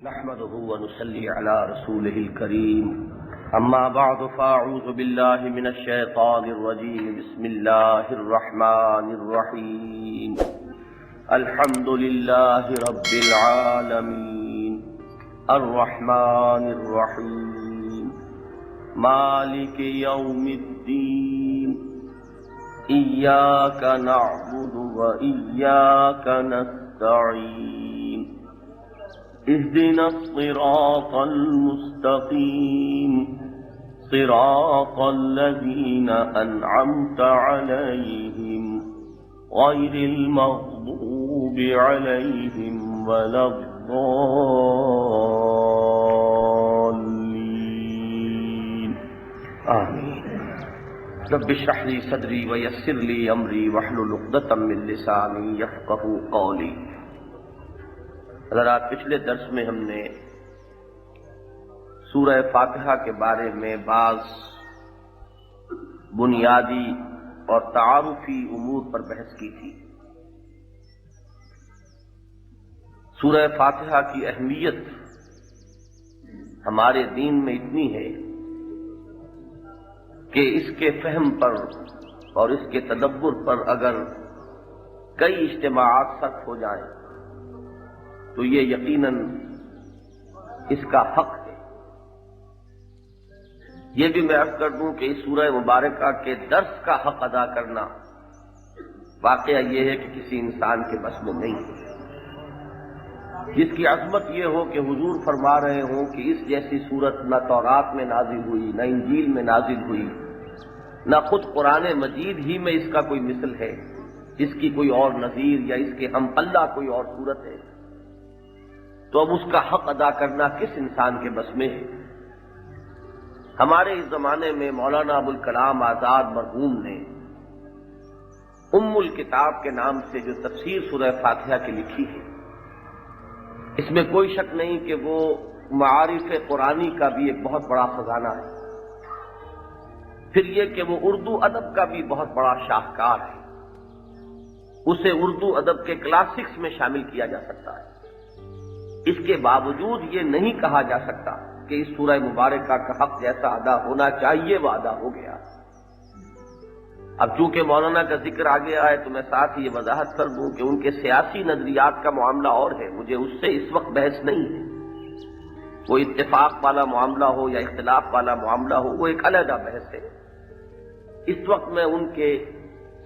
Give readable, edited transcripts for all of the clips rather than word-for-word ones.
نحمده ونصلي على رسوله الكريم اما بعد فاعوذ بالله من الشيطان الرجيم بسم الله الرحمن الرحيم الحمد لله رب العالمين الرحمن الرحيم مالك يوم الدين إياك نعبد وإياك نستعين اهدنا الصراط المستقيم صراط الذين أنعمت عليهم غير المغضوب عليهم ولا الضالين آمين رب اشرح لي صدري ويسر لي أمري واحلل عقدة من لساني يفقهوا قولي. حضرات، پچھلے درس میں ہم نے سورہ فاتحہ کے بارے میں بعض بنیادی اور تعارفی امور پر بحث کی تھی. سورہ فاتحہ کی اہمیت ہمارے دین میں اتنی ہے کہ اس کے فہم پر اور اس کے تدبر پر اگر کئی اجتماعات صرف ہو جائیں تو یہ یقیناً اس کا حق ہے. یہ بھی میں عرض کر دوں کہ اس سورہ مبارکہ کے درس کا حق ادا کرنا واقعہ یہ ہے کہ کسی انسان کے بس میں نہیں ہے. جس کی عظمت یہ ہو کہ حضور فرما رہے ہوں کہ اس جیسی صورت نہ تورات میں نازل ہوئی، نہ انجیل میں نازل ہوئی، نہ خود قرآن مجید ہی میں اس کا کوئی مثل ہے، اس کی کوئی اور نظیر یا اس کے ہم پلہ کوئی اور صورت ہے، تو اب اس کا حق ادا کرنا کس انسان کے بس میں ہے؟ ہمارے اس زمانے میں مولانا ابوالکلام آزاد مرحوم نے ام الکتاب کے نام سے جو تفسیر سورہ فاتحہ کی لکھی ہے، اس میں کوئی شک نہیں کہ وہ معارف قرآنی کا بھی ایک بہت بڑا خزانہ ہے. پھر یہ کہ وہ اردو ادب کا بھی بہت بڑا شاہکار ہے. اسے اردو ادب کے کلاسکس میں شامل کیا جا سکتا ہے. اس کے باوجود یہ نہیں کہا جا سکتا کہ اس سورہ مبارکہ کا حق جیسا ادا ہونا چاہیے وہ ادا ہو گیا. اب چونکہ مولانا کا ذکر آ گیا ہے تو میں ساتھ ہی یہ وضاحت کر دوں کہ ان کے سیاسی نظریات کا معاملہ اور ہے، مجھے اس سے اس وقت بحث نہیں ہے. وہ اتفاق والا معاملہ ہو یا اختلاف والا معاملہ ہو، وہ ایک علیحدہ بحث ہے. اس وقت میں ان کے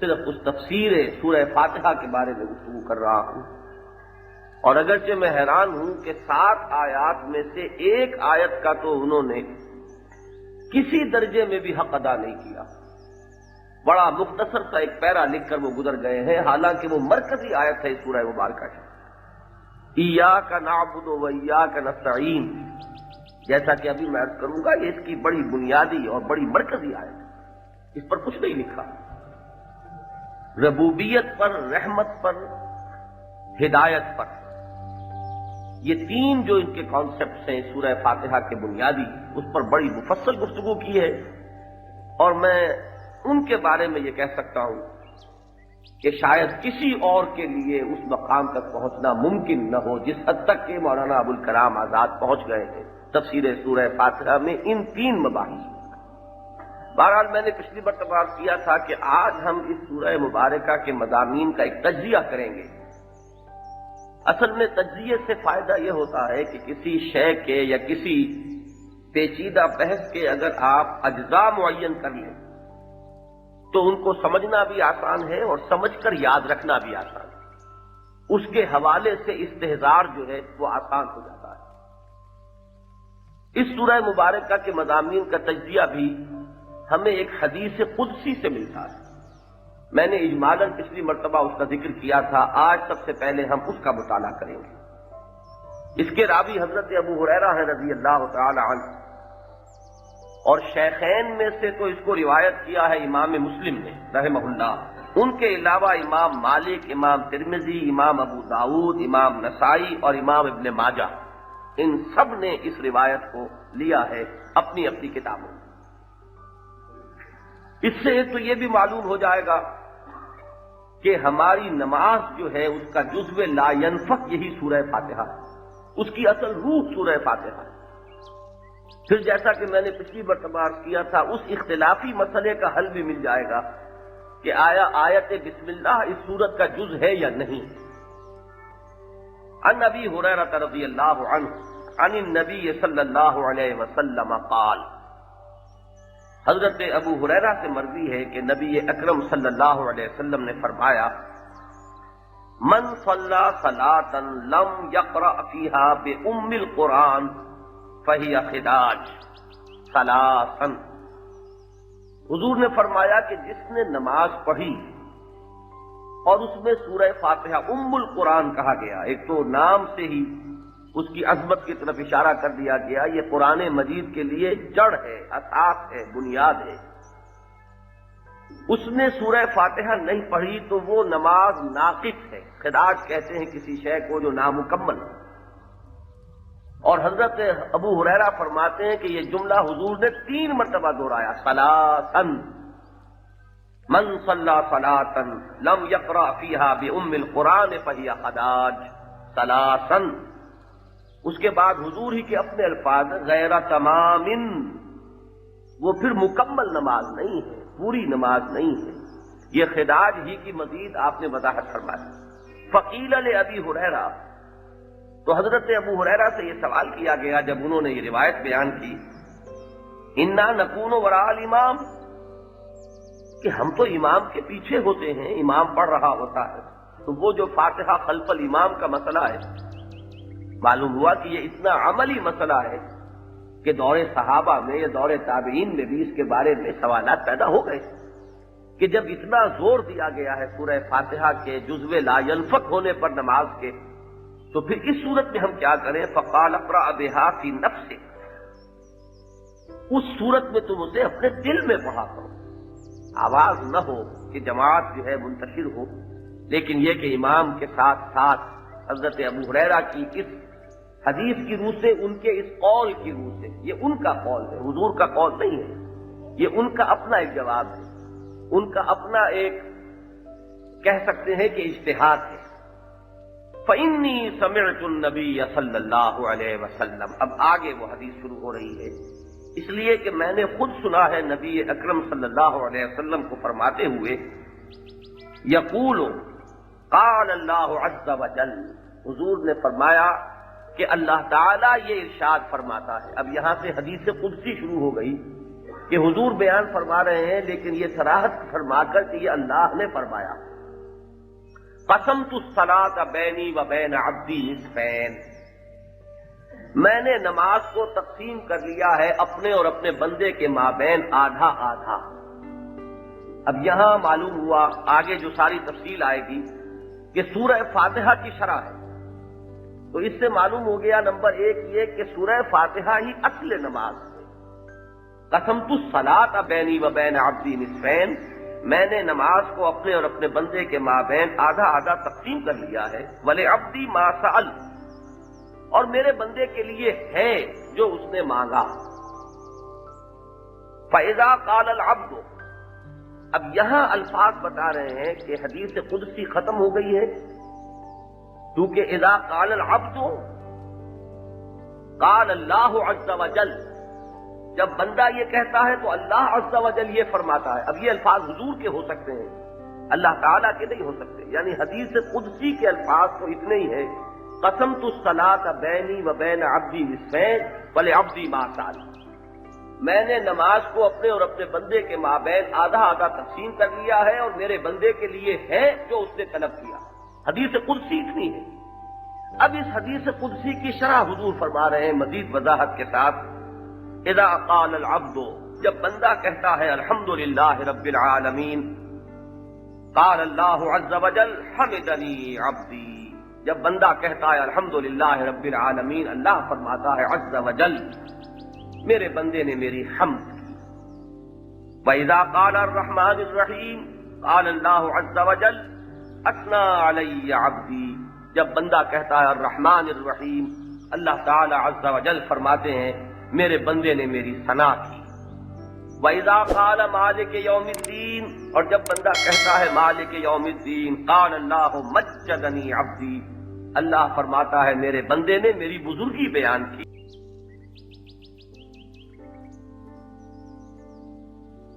صرف اس تفسیر سورہ فاتحہ کے بارے میں گفتگو کر رہا ہوں. اور اگرچہ میں حیران ہوں کہ 7 آیات میں سے ایک آیت کا تو انہوں نے کسی درجے میں بھی حق ادا نہیں کیا. بڑا مختصر سا ایک پیرا لکھ کر وہ گزر گئے ہیں، حالانکہ وہ مرکزی آیت ہے سورہ مبارکہ کی. ایاک نعبد و ایاک نستعین، جیسا کہ ابھی میں عرض کروں گا، یہ اس کی بڑی بنیادی اور بڑی مرکزی آیت ہے. اس پر کچھ نہیں لکھا. ربوبیت پر، رحمت پر، ہدایت پر، یہ 3 جو ان کے کانسیپٹس ہیں سورہ فاتحہ کے بنیادی، اس پر بڑی مفصل گفتگو کی ہے. اور میں ان کے بارے میں یہ کہہ سکتا ہوں کہ شاید کسی اور کے لیے اس مقام تک پہنچنا ممکن نہ ہو جس حد تک کہ مولانا ابوالکلام آزاد پہنچ گئے ہیں تفسیر سورہ فاتحہ میں ان 3 مباحث. بہرحال میں نے پچھلی مرتبہ عرض کیا تھا کہ آج ہم اس سورہ مبارکہ کے مضامین کا ایک تجزیہ کریں گے. اصل میں تجزیے سے فائدہ یہ ہوتا ہے کہ کسی شے کے یا کسی پیچیدہ بحث کے اگر آپ اجزاء معین کر لیں تو ان کو سمجھنا بھی آسان ہے اور سمجھ کر یاد رکھنا بھی آسان ہے. اس کے حوالے سے استحضار جو ہے وہ آسان ہو جاتا ہے. اس سورہ مبارکہ کے مضامین کا تجزیہ بھی ہمیں ایک حدیث قدسی سے ملتا ہے. میں نے اجمالاً پچھلی مرتبہ اس کا ذکر کیا تھا. آج سب سے پہلے ہم اس کا مطالعہ کریں گے. اس کے راوی حضرت ابو ہریرہ ہیں رضی اللہ تعالی عنہ، اور شیخین میں سے تو اس کو روایت کیا ہے امام مسلم نے رحمہ اللہ. ان کے علاوہ امام مالک، امام ترمذی، امام ابو داؤد، امام نسائی اور امام ابن ماجہ، ان سب نے اس روایت کو لیا ہے اپنی اپنی کتابوں میں. اس سے ایک تو یہ بھی معلوم ہو جائے گا کہ ہماری نماز جو ہے اس کا جزو لا ینفق یہی سورہ فاتحہ ہے. اس کی اصل روح سورہ فاتحہ ہے۔ پھر جیسا کہ میں نے پچھلی مرتبہ عرض کیا تھا، اس اختلافی مسئلے کا حل بھی مل جائے گا کہ آیا آیت بسم اللہ اس سورت کا جز ہے یا نہیں۔ عن ابی ہریرہ رضی اللہ عنہ عن النبی صلی اللہ علیہ وسلم قال، حضرت ابو ہریرہ سے مروی ہے کہ نبی اکرم صلی اللہ علیہ وسلم نے فرمایا، من صلی صلاۃ لم یقرأ فیہا بأم القرآن فہی خداج ثلاثا۔ حضور نے فرمایا کہ جس نے نماز پڑھی اور اس میں سورہ فاتحہ ام القرآن کہا گیا، ایک تو نام سے ہی اس کی عظمت کی طرف اشارہ کر دیا گیا، یہ قرآن مجید کے لیے جڑ ہے، اساس ہے، بنیاد ہے، اس نے سورہ فاتحہ نہیں پڑھی تو وہ نماز ناقص ہے۔ خداج کہتے ہیں کسی شے کو جو نامکمل ہے۔ اور حضرت ابو ہریرہ فرماتے ہیں کہ یہ جملہ حضور نے 3 مرتبہ دہرایا، ثلاثا، من صلی صلاۃ لم یقرأ فیہا بأم القرآن فہی خداج ثلاثا۔ اس کے بعد حضور ہی کے اپنے الفاظ غیر تمام، وہ پھر مکمل نماز نہیں ہے، پوری نماز نہیں ہے، یہ خداج ہی کی مزید آپ نے وضاحت فرمائی۔ فقیل لأبی ہریرہ، تو حضرت ابو ہریرہ سے یہ سوال کیا گیا جب انہوں نے یہ روایت بیان کی، انا نکون وراء الامام، کہ ہم تو امام کے پیچھے ہوتے ہیں، امام پڑھ رہا ہوتا ہے، تو وہ جو فاتحہ خلف الامام کا مسئلہ ہے، معلوم ہوا کہ یہ اتنا عملی مسئلہ ہے کہ دور صحابہ میں یا دور تابعین میں بھی اس کے بارے میں سوالات پیدا ہو گئے کہ جب اتنا زور دیا گیا ہے سورہ فاتحہ کے جزو لا ینفک ہونے پر نماز کے، تو پھر اس صورت میں ہم کیا کریں؟ فقال اقرأ بہا فی نفسک، اس صورت میں تم اسے اپنے دل میں پڑھا کرو، آواز نہ ہو کہ جماعت جو ہے منتشر ہو، لیکن یہ کہ امام کے ساتھ ساتھ حضرت ابو ہریرہ کی اس حدیث کی روح سے، ان کے اس قول کی روح سے، یہ ان کا قول ہے، حضور کا قول نہیں ہے، یہ ان کا اپنا ایک جواب ہے، ان کا اپنا ایک کہہ سکتے ہیں کہ اجتہاد ہے۔ فَإِنِّي سَمِعْتُ النَّبِيَّ صلی اللہ علیہ وسلم، اب آگے وہ حدیث شروع ہو رہی ہے، اس لیے کہ میں نے خود سنا ہے نبی اکرم صلی اللہ علیہ وسلم کو فرماتے ہوئے، یقول قال اللہ عز وجل، حضور نے فرمایا کہ اللہ تعالیٰ یہ ارشاد فرماتا ہے۔ اب یہاں سے حدیث قدسی شروع ہو گئی کہ حضور بیان فرما رہے ہیں، لیکن یہ صراحت فرما کر کہ یہ اللہ نے فرمایا، قسمت الصلاۃ بینی و بین عبدی نصفین، میں نے نماز کو تقسیم کر لیا ہے اپنے اور اپنے بندے کے مابین آدھا آدھا۔ اب یہاں معلوم ہوا، آگے جو ساری تفصیل آئے گی، کہ سورہ فاتحہ کی شرح ہے، تو اس سے معلوم ہو گیا نمبر 1 یہ کہ سورہ فاتحہ ہی اصل نماز ہے۔ قسمت الصلاۃ بینی و بین عبدی نصفین، میں نے نماز کو اپنے اور اپنے بندے کے مابین آدھا آدھا تقسیم کر لیا ہے، وَلِعَبْدِي مَا سَأَلَ، اور میرے بندے کے لیے ہے جو اس نے مانگا۔ فَإِذَا قَالَ الْعَبْدُ، اب یہاں الفاظ بتا رہے ہیں کہ حدیث قدسی ختم ہو گئی ہے، کیونکہ اذا قال العبد قال اللہ عز وجل، جب بندہ یہ کہتا ہے تو اللہ عز وجل یہ فرماتا ہے۔ اب یہ الفاظ حضور کے ہو سکتے ہیں، اللہ تعالیٰ کے نہیں ہو سکتے، یعنی حدیث قدسی کے الفاظ تو اتنے ہی ہیں، قسمت الصلاۃ بینی و بین عبدی نصفین ولعبدی ما سأل، میں نے نماز کو اپنے اور اپنے بندے کے مابین آدھا آدھا تقسیم کر لیا ہے، اور میرے بندے کے لیے ہے جو اس نے طلب کیا۔ حدیث قدسی اتنی ہے۔ اب اس حدیث قدسی کی شرح حضور فرما رہے ہیں مزید وضاحت کے ساتھ، اذا قال العبد، جب بندہ کہتا ہے الحمدللہ رب العالمین، قال اللہ عز وجل حمدنی عبدی، جب بندہ کہتا ہے الحمدللہ رب العالمین، اللہ فرماتا ہے عز وجل میرے بندے نے میری حمد کی۔ وَإِذَا قَالَ الرَّحْمَٰنِ الرَّحِيمِ قَالَ اللَّهُ عَزَّ وَجَلَّ اثنى علی عبدی، جب بندہ کہتا ہے الرحمن الرحیم، اللہ تعالی عز وجل فرماتے ہیں میرے بندے نے میری ثنا کی۔ وَإِذَا قَالَ مَالِكِ يَوْمِ الدِّينِ، اور جب بندہ کہتا ہے مالک یوم الدین، قال اللہ مجدنی عبدی، اللہ فرماتا ہے میرے بندے نے میری بزرگی بیان کی،